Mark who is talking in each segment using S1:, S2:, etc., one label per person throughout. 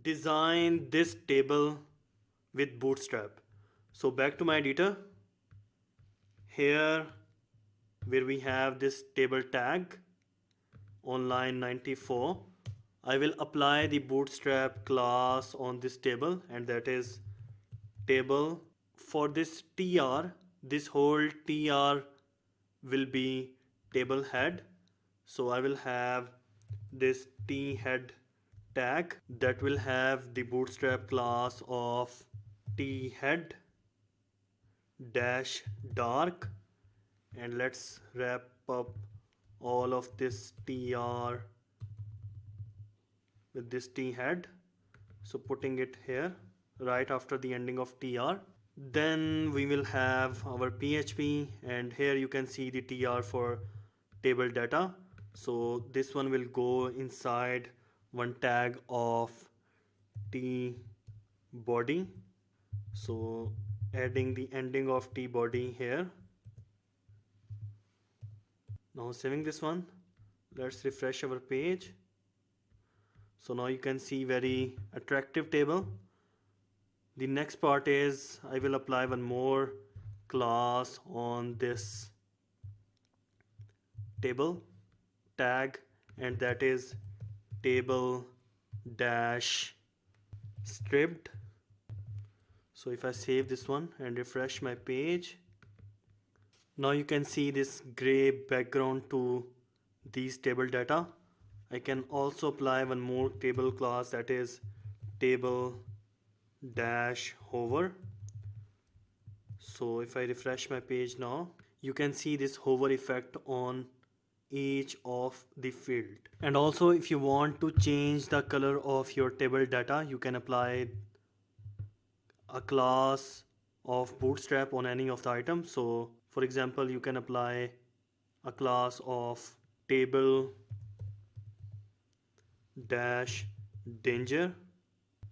S1: design this table with Bootstrap. So back to my editor. Here where we have this table tag on line 94, I will apply the Bootstrap class on this table, and that is table. For this tr, this whole tr will be table head. So I will have this t head tag that will have the Bootstrap class of t head dash dark, and let's wrap up all of this tr with this t head. So putting it here right after the ending of tr. Then we will have our PHP, and here you can see the tr for table data. So this one will go inside one tag of t body. So adding the ending of t body here. Now saving this one, let's refresh our page. So now you can see very attractive table. The next part is I will apply one more class on this table tag, and that is table dash stripped. So if I save this one and refresh my page, now you can see this gray background to these table data. I can also apply one more table class, that is table dash hover. So if I refresh my page now, you can see this hover effect on each of the field. And also if you want to change the color of your table data, you can apply a class of Bootstrap on any of the items. So for example, you can apply a class of table dash danger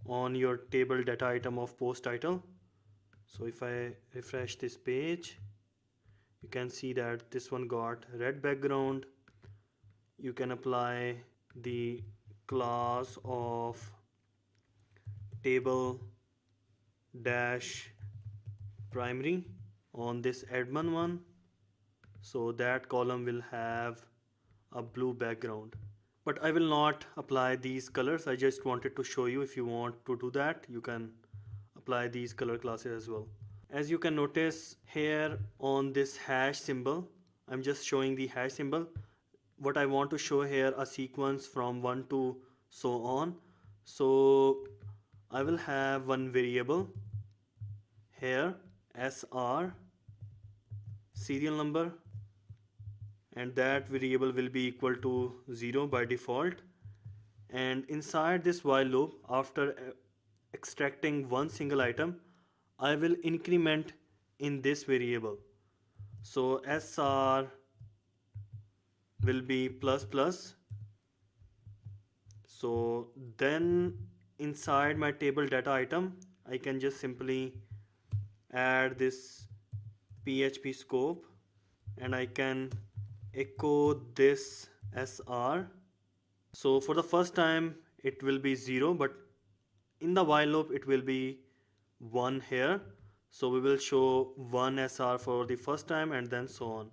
S1: on your table data item of post title. So if I refresh this page, you can see that this one got red background. You can apply the class of table dash primary on this admin one, so that column will have a blue background. But I will not apply these colors. I just wanted to show you. If you want to do that, you can apply these color classes as well. As you can notice here on this hash symbol, I'm just showing the hash symbol. What I want to show here a sequence from 1 to so on. So I will have one variable here, SR serial number, and that variable will be equal to 0 by default. And inside this while loop, after extracting one single item, I will increment in this variable. So SR will be plus plus. So then inside my table data item, I can just simply add this PHP scope, and I can echo this SR. So for the first time it will be 0, but in the while loop it will be 1 here. So we will show 1 SR for the first time and then so on.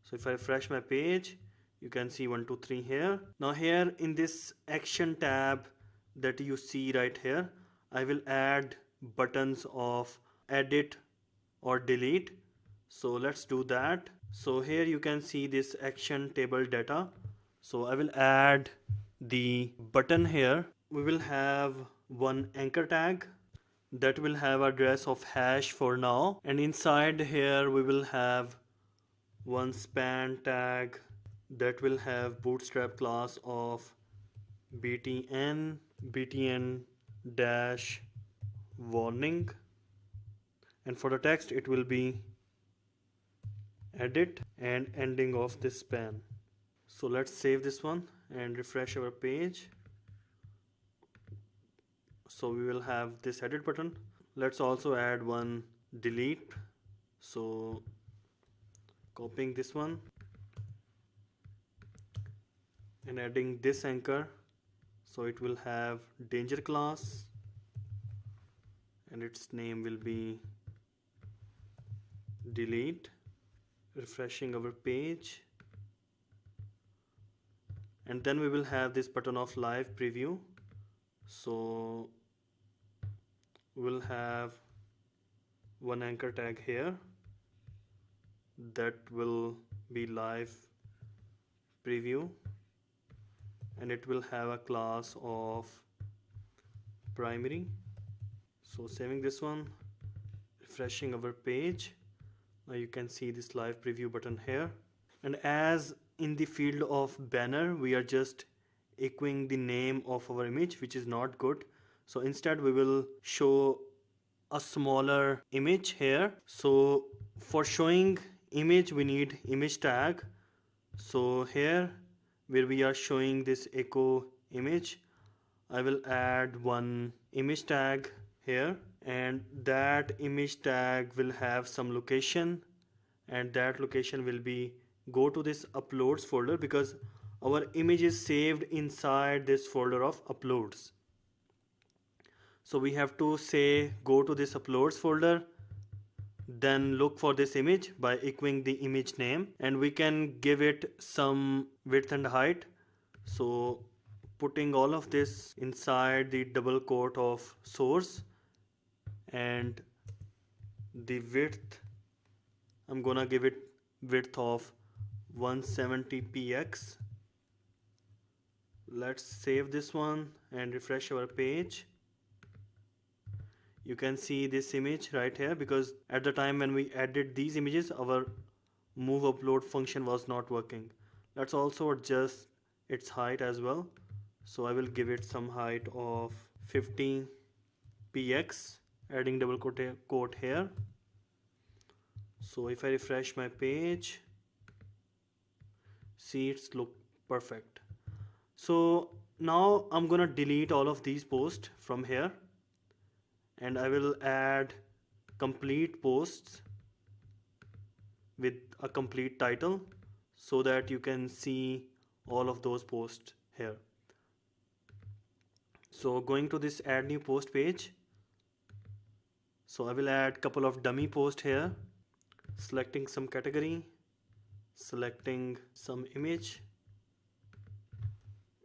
S1: So if I refresh my page, you can see 1 2 3 here. Now here in this action tab that you see right here, I will add buttons of edit or delete. So let's do that. So here you can see this action table data. So I will add the button here. We will have one anchor tag that will have address of hash for now, and inside here we will have one span tag that will have Bootstrap class of btn dash warning, and for the text it will be edit and ending of this span. So let's save this one and refresh our page. So we will have this edit button. Let's also add one delete. So copying this one and adding this anchor. So it will have danger class and its name will be delete. Refreshing our page, and then we will have this button of live preview. So we'll have one anchor tag here that will be live preview, and it will have a class of primary. So saving this one, refreshing our page. Now you can see this live preview button here, and as in the field of banner we are just echoing the name of our image, which is not good. So instead we will show a smaller image here. So for showing image we need image tag. So here where we are showing this echo image, I will add one image tag here, and that image tag will have some location, and that location will be go to this uploads folder because our image is saved inside this folder of uploads. So we have to say go to this uploads folder, then look for this image by echoing the image name, and we can give it some width and height. So putting all of this inside the double quote of source, and the width I'm gonna give it width of 170px. Let's save this one and refresh our page. You can see this image right here because at the time when we added these images our move upload function was not working. Let's also adjust its height as well. So I will give it some height of 50px, adding double quote here. So if I refresh my page, see it's look perfect. So now I'm gonna delete all of these posts from here, and I will add complete posts with a complete title so that you can see all of those posts here. So going to this add new post page, so I will add couple of dummy posts here, selecting some category, selecting some image,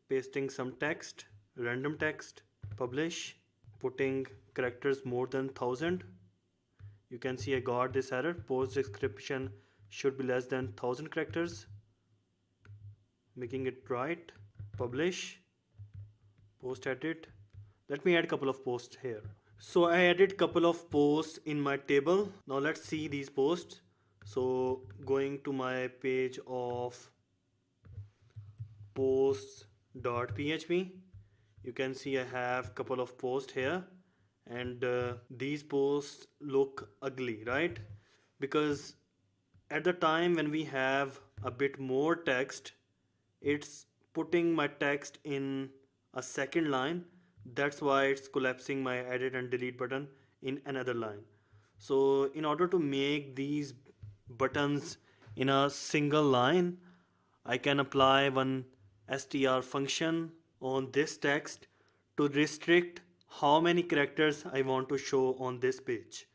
S1: pasting some text, random text, publish, putting characters more than 1000. You can see I got this error, post description should be less than 1000 characters, making it right. Publish, post edit. Let me add a couple of posts here. So I added couple of posts in my table. Now let's see these posts. So going to my page of posts.php, you can see I have couple of posts here, and these posts look ugly, right? Because at the time when we have a bit more text, it's putting my text in a second line. That's why it's collapsing my edit and delete button in another line. So in order to make these buttons in a single line, I can apply one str function on this text to restrict how many characters I want to show on this page.